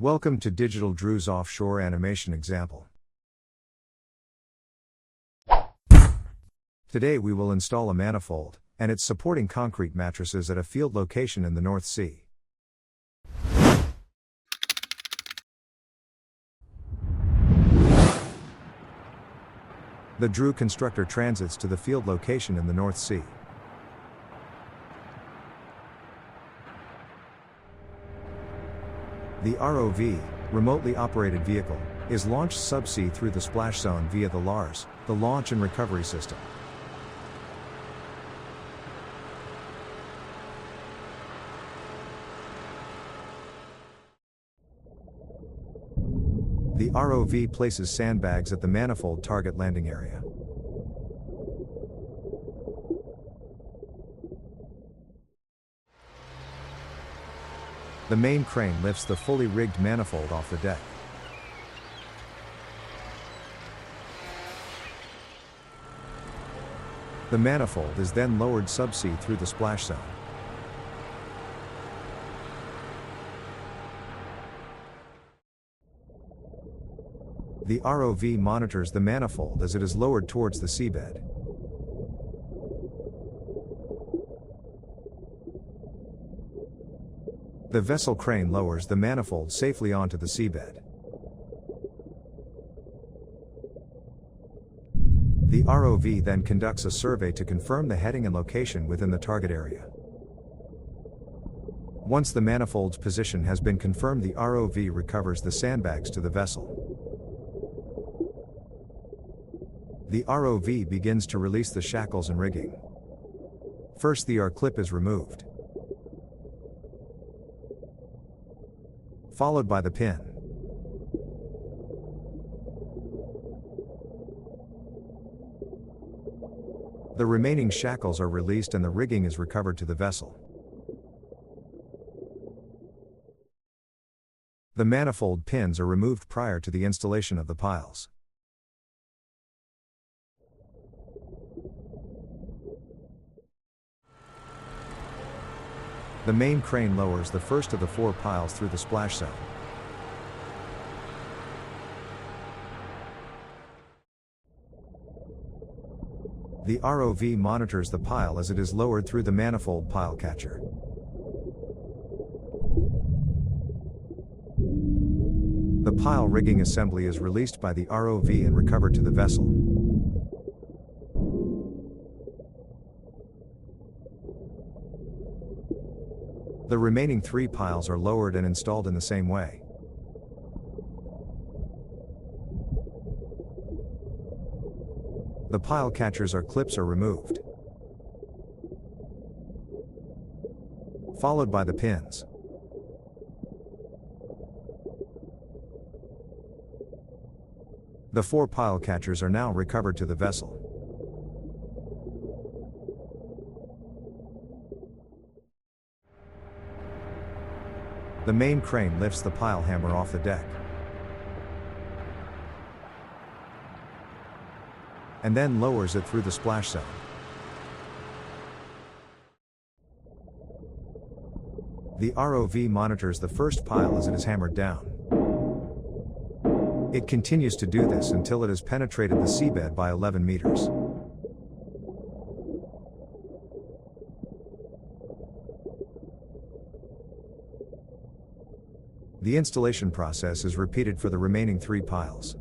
Welcome to Digital Dru's offshore animation example. Today we will install a manifold and its supporting concrete mattresses at a field location in the North Sea. The Dru constructor transits to the field location in the North Sea. The ROV, remotely operated vehicle, is launched subsea through the splash zone via the LARS, the launch and recovery system. The ROV places sandbags at the manifold target landing area. The main crane lifts the fully rigged manifold off the deck. The manifold is then lowered subsea through the splash zone. The ROV monitors the manifold as it is lowered towards the seabed. The vessel crane lowers the manifold safely onto the seabed. The ROV then conducts a survey to confirm the heading and location within the target area. Once the manifold's position has been confirmed, the ROV recovers the sandbags to the vessel. The ROV begins to release the shackles and rigging. First, the R-clip is removed, followed by the pin. The remaining shackles are released and the rigging is recovered to the vessel. The manifold pins are removed prior to the installation of the piles. The main crane lowers the first of the 4 piles through the splash zone. The ROV monitors the pile as it is lowered through the manifold pile catcher. The pile rigging assembly is released by the ROV and recovered to the vessel. The remaining 3 piles are lowered and installed in the same way. The pile catchers or clips are removed, followed by the pins. The 4 pile catchers are now recovered to the vessel. The main crane lifts the pile hammer off the deck, and then lowers it through the splash zone. The ROV monitors the first pile as it is hammered down. It continues to do this until it has penetrated the seabed by 11 meters. The installation process is repeated for the remaining 3 piles.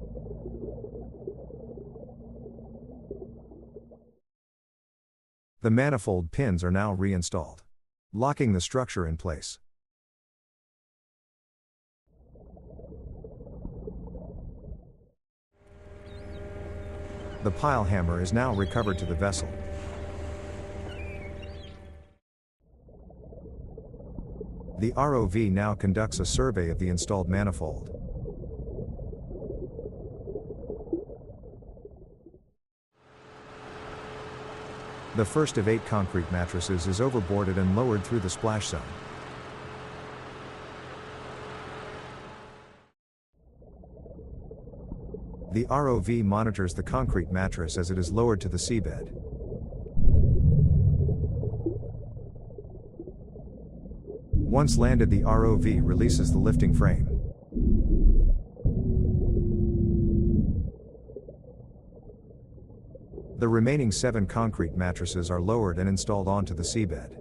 The manifold pins are now reinstalled, locking the structure in place. The pile hammer is now recovered to the vessel. The ROV now conducts a survey of the installed manifold. The first of 8 concrete mattresses is overboarded and lowered through the splash zone. The ROV monitors the concrete mattress as it is lowered to the seabed. Once landed, the ROV releases the lifting frame. The remaining 7 concrete mattresses are lowered and installed onto the seabed.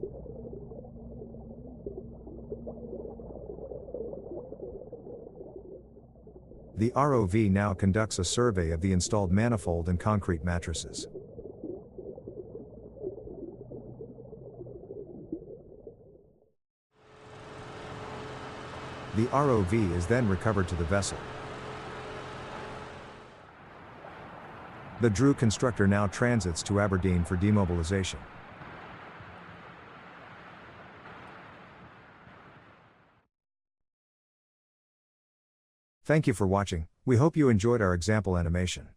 The ROV now conducts a survey of the installed manifold and concrete mattresses. The ROV is then recovered to the vessel. The Dru constructor now transits to Aberdeen for demobilization. Thank you for watching. We hope you enjoyed our example animation.